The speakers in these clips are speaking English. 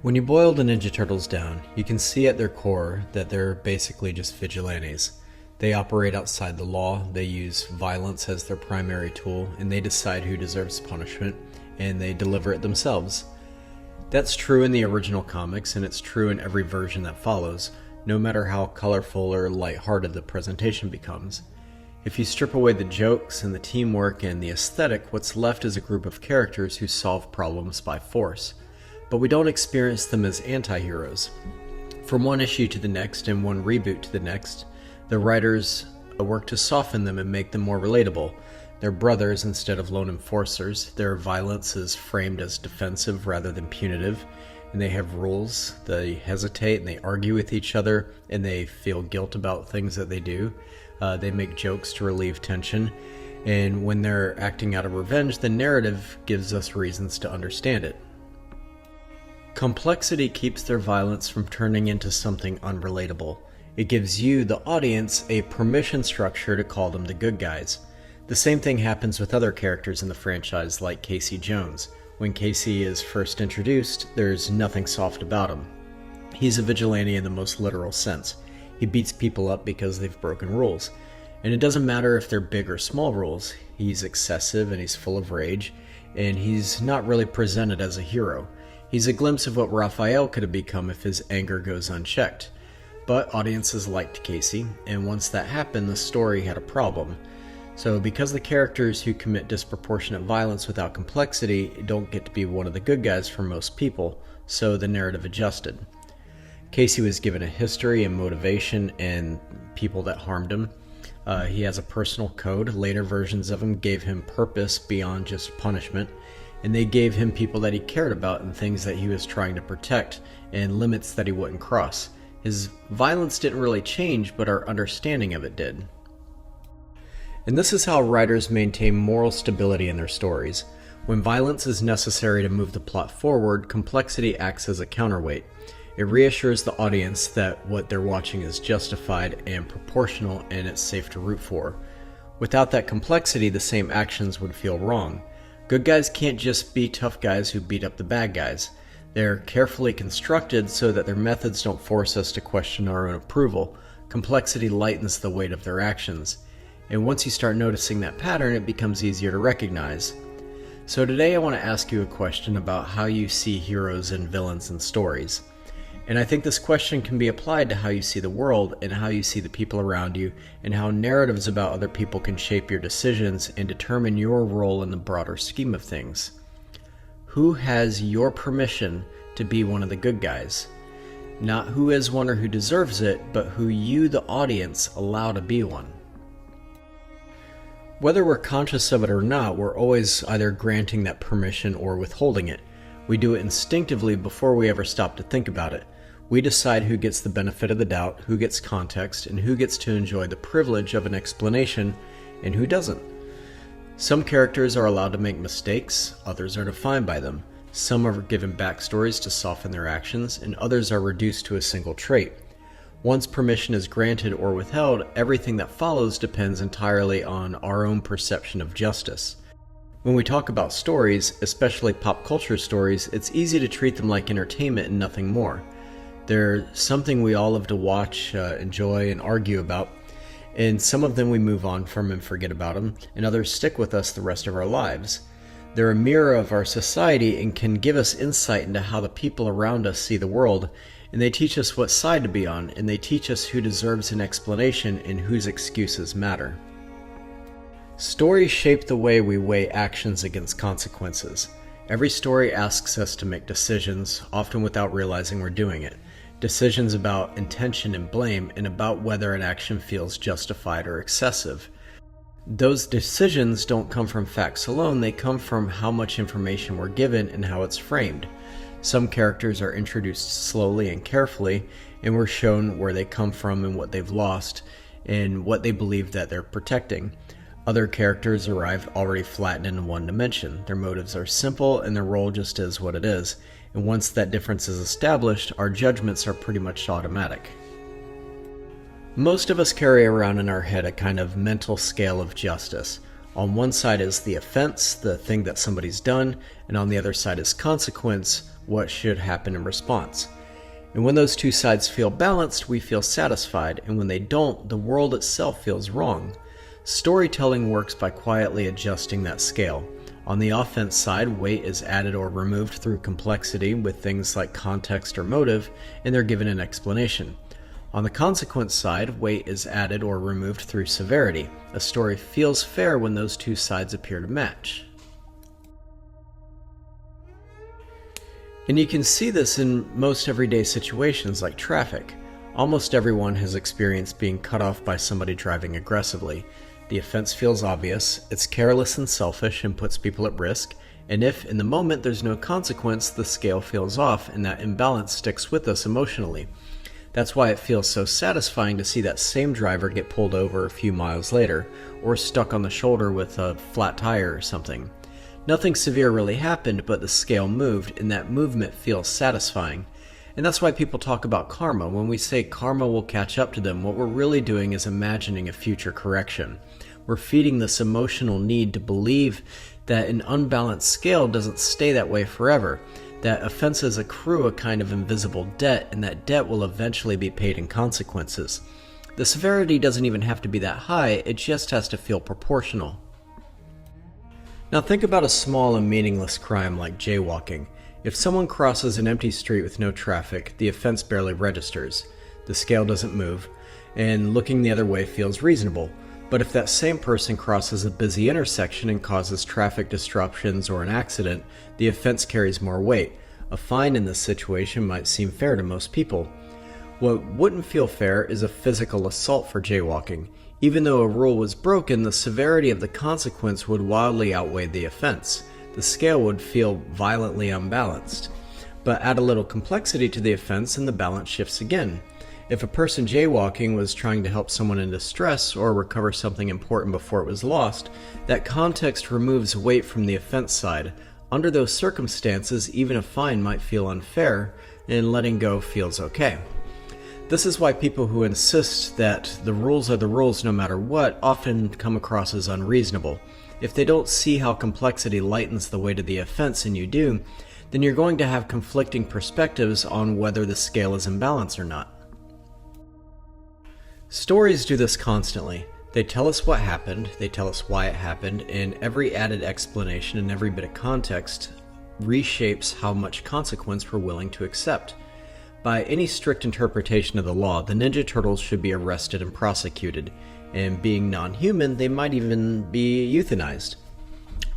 When you boil the Ninja Turtles down, you can see at their core that they're basically just vigilantes. They operate outside the law, they use violence as their primary tool, and they decide who deserves punishment, and they deliver it themselves. That's true in the original comics, and it's true in every version that follows, no matter how colorful or lighthearted the presentation becomes. If you strip away the jokes and the teamwork and the aesthetic, what's left is a group of characters who solve problems by force. But we don't experience them as anti-heroes. From one issue to the next and one reboot to the next, the writers work to soften them and make them more relatable. They're brothers instead of lone enforcers. Their violence is framed as defensive rather than punitive. And they have rules. They hesitate and they argue with each other and they feel guilt about things that they do. They make jokes to relieve tension. And when they're acting out of revenge, the narrative gives us reasons to understand it. Complexity keeps their violence from turning into something unrelatable. It gives you, the audience, a permission structure to call them the good guys. The same thing happens with other characters in the franchise like Casey Jones. When Casey is first introduced, there's nothing soft about him. He's a vigilante in the most literal sense. He beats people up because they've broken rules. And it doesn't matter if they're big or small rules. He's excessive and he's full of rage, and he's not really presented as a hero. He's a glimpse of what Raphael could have become if his anger goes unchecked. But audiences liked Casey, and once that happened, the story had a problem. So because the characters who commit disproportionate violence without complexity don't get to be one of the good guys for most people, so the narrative adjusted. Casey was given a history and motivation and people that harmed him. He has a personal code. Later versions of him gave him purpose beyond just punishment. And they gave him people that he cared about and things that he was trying to protect and limits that he wouldn't cross. His violence didn't really change, but our understanding of it did. And this is how writers maintain moral stability in their stories. When violence is necessary to move the plot forward, complexity acts as a counterweight. It reassures the audience that what they're watching is justified and proportional and it's safe to root for. Without that complexity, the same actions would feel wrong. Good guys can't just be tough guys who beat up the bad guys. They're carefully constructed so that their methods don't force us to question our own approval. Complexity lightens the weight of their actions. And once you start noticing that pattern, it becomes easier to recognize. So today I want to ask you a question about how you see heroes and villains in stories. And I think this question can be applied to how you see the world and how you see the people around you and how narratives about other people can shape your decisions and determine your role in the broader scheme of things. Who has your permission to be one of the good guys? Not who is one or who deserves it, but who you, the audience, allow to be one. Whether we're conscious of it or not, we're always either granting that permission or withholding it. We do it instinctively before we ever stop to think about it. We decide who gets the benefit of the doubt, who gets context, and who gets to enjoy the privilege of an explanation, and who doesn't. Some characters are allowed to make mistakes, others are defined by them. Some are given backstories to soften their actions, and others are reduced to a single trait. Once permission is granted or withheld, everything that follows depends entirely on our own perception of justice. When we talk about stories, especially pop culture stories, it's easy to treat them like entertainment and nothing more. They're something we all love to watch, enjoy, and argue about, and some of them we move on from and forget about them, and others stick with us the rest of our lives. They're a mirror of our society and can give us insight into how the people around us see the world, and they teach us what side to be on, and they teach us who deserves an explanation and whose excuses matter. Stories shape the way we weigh actions against consequences. Every story asks us to make decisions, often without realizing we're doing it. Decisions about intention and blame, and about whether an action feels justified or excessive. Those decisions don't come from facts alone, they come from how much information we're given and how it's framed. Some characters are introduced slowly and carefully, and we're shown where they come from and what they've lost, and what they believe that they're protecting. Other characters arrive already flattened in one dimension. Their motives are simple, and their role just is what it is. And once that difference is established, our judgments are pretty much automatic. Most of us carry around in our head a kind of mental scale of justice. On one side is the offense, the thing that somebody's done, and on the other side is consequence, what should happen in response. And when those two sides feel balanced, we feel satisfied, and when they don't, the world itself feels wrong. Storytelling works by quietly adjusting that scale. On the offense side, weight is added or removed through complexity with things like context or motive, and they're given an explanation. On the consequence side, weight is added or removed through severity. A story feels fair when those two sides appear to match. And you can see this in most everyday situations like traffic. Almost everyone has experienced being cut off by somebody driving aggressively. The offense feels obvious, it's careless and selfish and puts people at risk, and if in the moment there's no consequence, the scale feels off and that imbalance sticks with us emotionally. That's why it feels so satisfying to see that same driver get pulled over a few miles later, or stuck on the shoulder with a flat tire or something. Nothing severe really happened, but the scale moved, and that movement feels satisfying. And that's why people talk about karma. When we say karma will catch up to them, what we're really doing is imagining a future correction. We're feeding this emotional need to believe that an unbalanced scale doesn't stay that way forever, that offenses accrue a kind of invisible debt, and that debt will eventually be paid in consequences. The severity doesn't even have to be that high, it just has to feel proportional. Now think about a small and meaningless crime like jaywalking. If someone crosses an empty street with no traffic, the offense barely registers. The scale doesn't move, and looking the other way feels reasonable. But if that same person crosses a busy intersection and causes traffic disruptions or an accident, the offense carries more weight. A fine in this situation might seem fair to most people. What wouldn't feel fair is a physical assault for jaywalking. Even though a rule was broken, the severity of the consequence would wildly outweigh the offense. The scale would feel violently unbalanced. But add a little complexity to the offense and the balance shifts again. If a person jaywalking was trying to help someone in distress or recover something important before it was lost, that context removes weight from the offense side. Under those circumstances, even a fine might feel unfair, and letting go feels okay. This is why people who insist that the rules are the rules no matter what often come across as unreasonable. If they don't see how complexity lightens the weight of the offense and you do, then you're going to have conflicting perspectives on whether the scale is in balance or not. Stories do this constantly. They tell us what happened, they tell us why it happened, and every added explanation and every bit of context reshapes how much consequence we're willing to accept. By any strict interpretation of the law, the Ninja Turtles should be arrested and prosecuted, and being non-human, they might even be euthanized.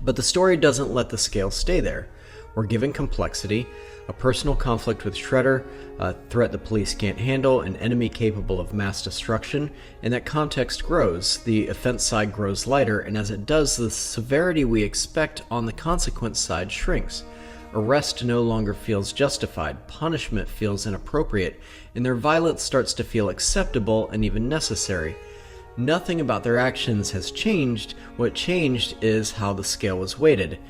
But the story doesn't let the scale stay there. We're given complexity, a personal conflict with Shredder, a threat the police can't handle, an enemy capable of mass destruction, and that context grows, the offense side grows lighter, and as it does, the severity we expect on the consequence side shrinks. Arrest no longer feels justified, punishment feels inappropriate, and their violence starts to feel acceptable and even necessary. Nothing about their actions has changed. What changed is how the scale was weighted.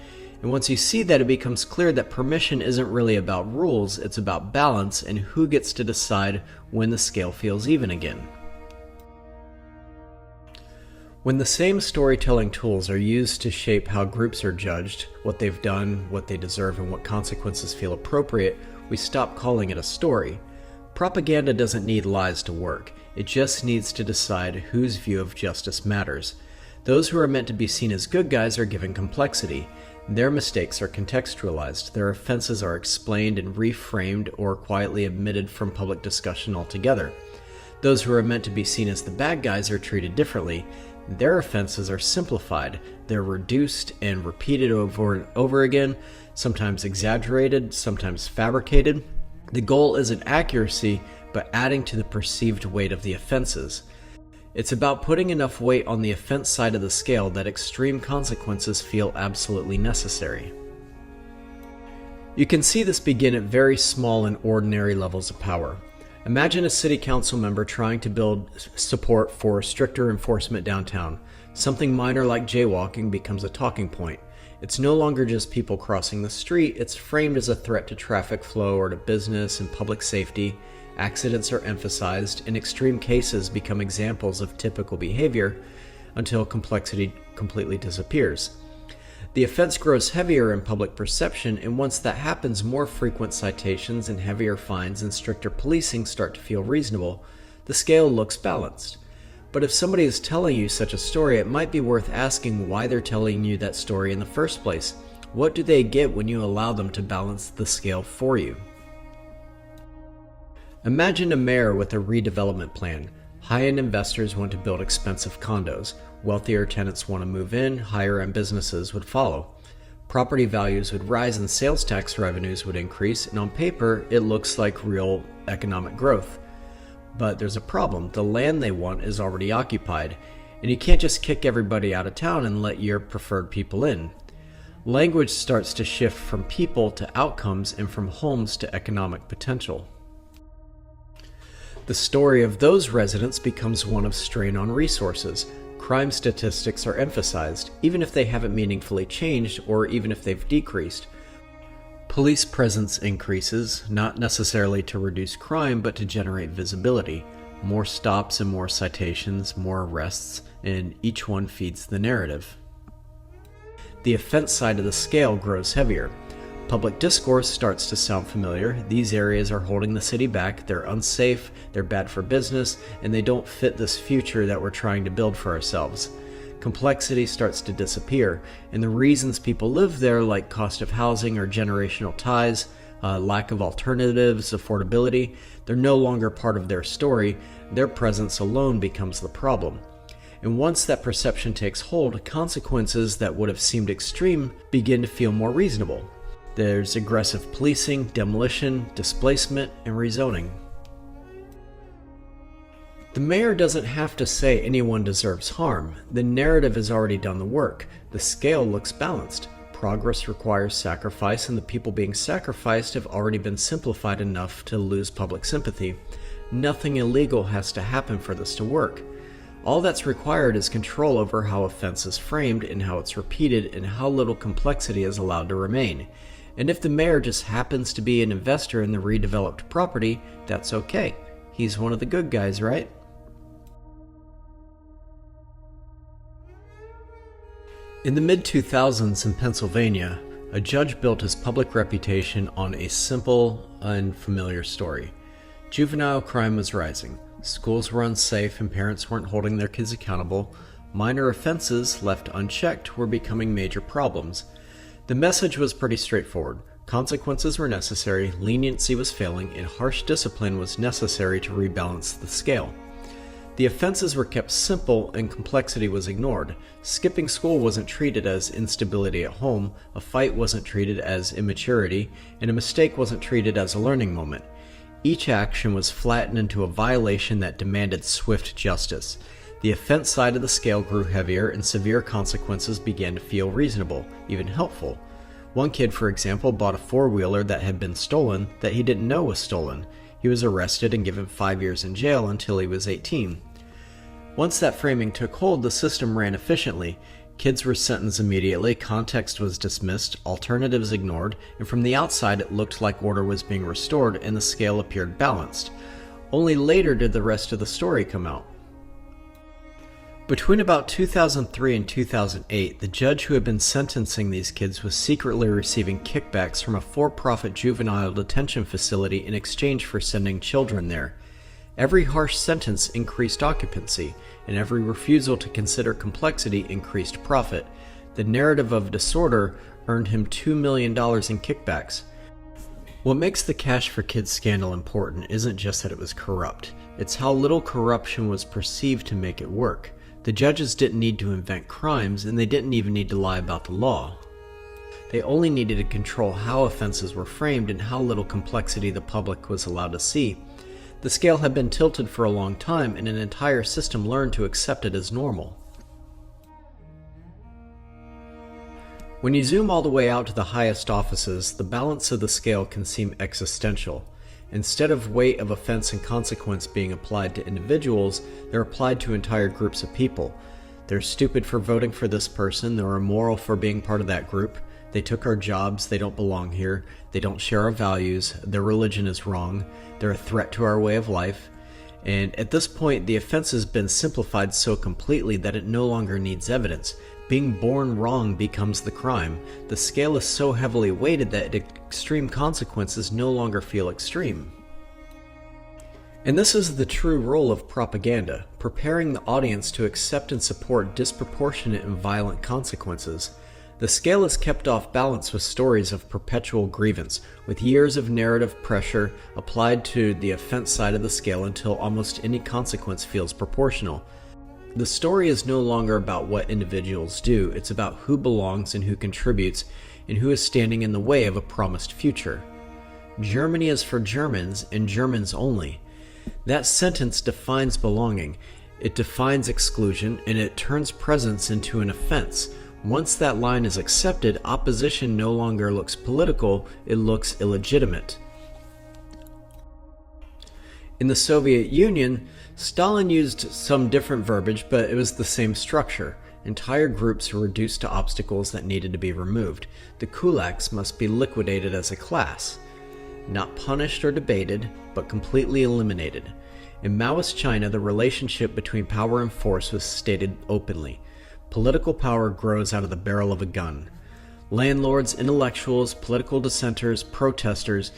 And once you see that, it becomes clear that permission isn't really about rules, it's about balance and who gets to decide when the scale feels even again. When the same storytelling tools are used to shape how groups are judged, what they've done, what they deserve, and what consequences feel appropriate, we stop calling it a story. Propaganda doesn't need lies to work. It just needs to decide whose view of justice matters. Those who are meant to be seen as good guys are given complexity. Their mistakes are contextualized. Their offenses are explained and reframed or quietly omitted from public discussion altogether. Those who are meant to be seen as the bad guys are treated differently. Their offenses are simplified. They're reduced and repeated over and over again, sometimes exaggerated, sometimes fabricated. The goal isn't accuracy, but adding to the perceived weight of the offenses. It's about putting enough weight on the offense side of the scale that extreme consequences feel absolutely necessary. You can see this begin at very small and ordinary levels of power. Imagine a city council member trying to build support for stricter enforcement downtown. Something minor like jaywalking becomes a talking point. It's no longer just people crossing the street, it's framed as a threat to traffic flow or to business and public safety. Accidents are emphasized, and extreme cases become examples of typical behavior until complexity completely disappears. The offense grows heavier in public perception, and once that happens, more frequent citations and heavier fines and stricter policing start to feel reasonable. The scale looks balanced. But if somebody is telling you such a story, it might be worth asking why they're telling you that story in the first place. What do they get when you allow them to balance the scale for you? Imagine a mayor with a redevelopment plan. High-end investors want to build expensive condos. Wealthier tenants want to move in, higher-end businesses would follow. Property values would rise and sales tax revenues would increase, and on paper, it looks like real economic growth. But there's a problem. The land they want is already occupied, and you can't just kick everybody out of town and let your preferred people in. Language starts to shift from people to outcomes and from homes to economic potential. The story of those residents becomes one of strain on resources. Crime statistics are emphasized, even if they haven't meaningfully changed or even if they've decreased. Police presence increases, not necessarily to reduce crime, but to generate visibility. More stops and more citations, more arrests, and each one feeds the narrative. The offense side of the scale grows heavier. Public discourse starts to sound familiar. These areas are holding the city back, they're unsafe, they're bad for business, and they don't fit this future that we're trying to build for ourselves. Complexity starts to disappear, and the reasons people live there, like cost of housing or generational ties, lack of alternatives, affordability, they're no longer part of their story. Their presence alone becomes the problem. And once that perception takes hold, consequences that would have seemed extreme begin to feel more reasonable. There's aggressive policing, demolition, displacement, and rezoning. The mayor doesn't have to say anyone deserves harm. The narrative has already done the work. The scale looks balanced. Progress requires sacrifice, and the people being sacrificed have already been simplified enough to lose public sympathy. Nothing illegal has to happen for this to work. All that's required is control over how offense is framed and how it's repeated and how little complexity is allowed to remain. And if the mayor just happens to be an investor in the redeveloped property, that's okay. He's one of the good guys, right? In the mid-2000s in Pennsylvania, a judge built his public reputation on a simple, unfamiliar story. Juvenile crime was rising. Schools were unsafe and parents weren't holding their kids accountable. Minor offenses, left unchecked, were becoming major problems. The message was pretty straightforward. Consequences were necessary, leniency was failing, and harsh discipline was necessary to rebalance the scale. The offenses were kept simple and complexity was ignored. Skipping school wasn't treated as instability at home, a fight wasn't treated as immaturity, and a mistake wasn't treated as a learning moment. Each action was flattened into a violation that demanded swift justice. The offense side of the scale grew heavier and severe consequences began to feel reasonable, even helpful. One kid, for example, bought a four-wheeler that had been stolen that he didn't know was stolen. He was arrested and given 5 years in jail until he was 18. Once that framing took hold, the system ran efficiently. Kids were sentenced immediately, context was dismissed, alternatives ignored, and from the outside it looked like order was being restored and the scale appeared balanced. Only later did the rest of the story come out. Between about 2003 and 2008, the judge who had been sentencing these kids was secretly receiving kickbacks from a for-profit juvenile detention facility in exchange for sending children there. Every harsh sentence increased occupancy, and every refusal to consider complexity increased profit. The narrative of disorder earned him $2 million in kickbacks. What makes the Cash for Kids scandal important isn't just that it was corrupt, it's how little corruption was perceived to make it work. The judges didn't need to invent crimes, and they didn't even need to lie about the law. They only needed to control how offenses were framed and how little complexity the public was allowed to see. The scale had been tilted for a long time, and an entire system learned to accept it as normal. When you zoom all the way out to the highest offices, the balance of the scale can seem existential. Instead of weight of offense and consequence being applied to individuals, they're applied to entire groups of people. They're stupid for voting for this person, they're immoral for being part of that group, they took our jobs, they don't belong here, they don't share our values, their religion is wrong, they're a threat to our way of life. And at this point, the offense has been simplified so completely that it no longer needs evidence. Being born wrong becomes the crime. The scale is so heavily weighted that extreme consequences no longer feel extreme. And this is the true role of propaganda, preparing the audience to accept and support disproportionate and violent consequences. The scale is kept off balance with stories of perpetual grievance, with years of narrative pressure applied to the offense side of the scale until almost any consequence feels proportional. The story is no longer about what individuals do, it's about who belongs and who contributes, and who is standing in the way of a promised future. Germany is for Germans, and Germans only. That sentence defines belonging, it defines exclusion, and it turns presence into an offense. Once that line is accepted, opposition no longer looks political, it looks illegitimate. In the Soviet Union, Stalin used some different verbiage, but it was the same structure. Entire groups were reduced to obstacles that needed to be removed. The kulaks must be liquidated as a class. Not punished or debated, but completely eliminated. In Maoist China, the relationship between power and force was stated openly. Political power grows out of the barrel of a gun. Landlords, intellectuals, political dissenters, protesters,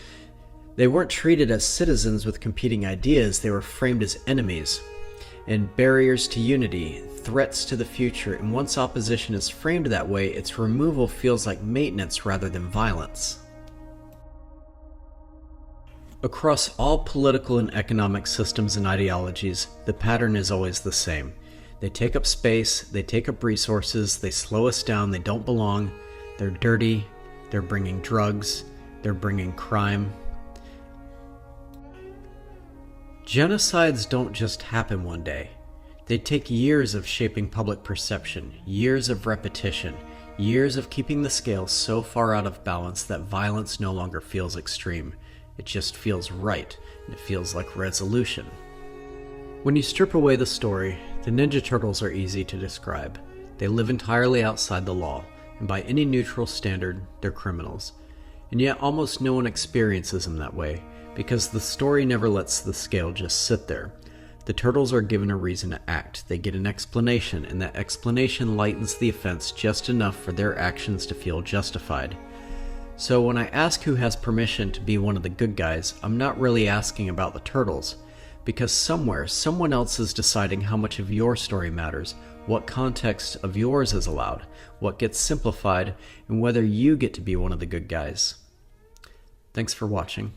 they weren't treated as citizens with competing ideas, they were framed as enemies. And barriers to unity, threats to the future, and once opposition is framed that way, its removal feels like maintenance rather than violence. Across all political and economic systems and ideologies, the pattern is always the same. They take up space, they take up resources, they slow us down, they don't belong, they're dirty, they're bringing drugs, they're bringing crime. Genocides don't just happen one day. They take years of shaping public perception, years of repetition, years of keeping the scale so far out of balance that violence no longer feels extreme. It just feels right, and it feels like resolution. When you strip away the story, the Ninja Turtles are easy to describe. They live entirely outside the law, and by any neutral standard, they're criminals. And yet almost no one experiences them that way, because the story never lets the scale just sit there. The turtles are given a reason to act, they get an explanation, and that explanation lightens the offense just enough for their actions to feel justified. So when I ask who has permission to be one of the good guys, I'm not really asking about the turtles. Because somewhere, someone else is deciding how much of your story matters, what context of yours is allowed, what gets simplified, and whether you get to be one of the good guys. Thanks for watching.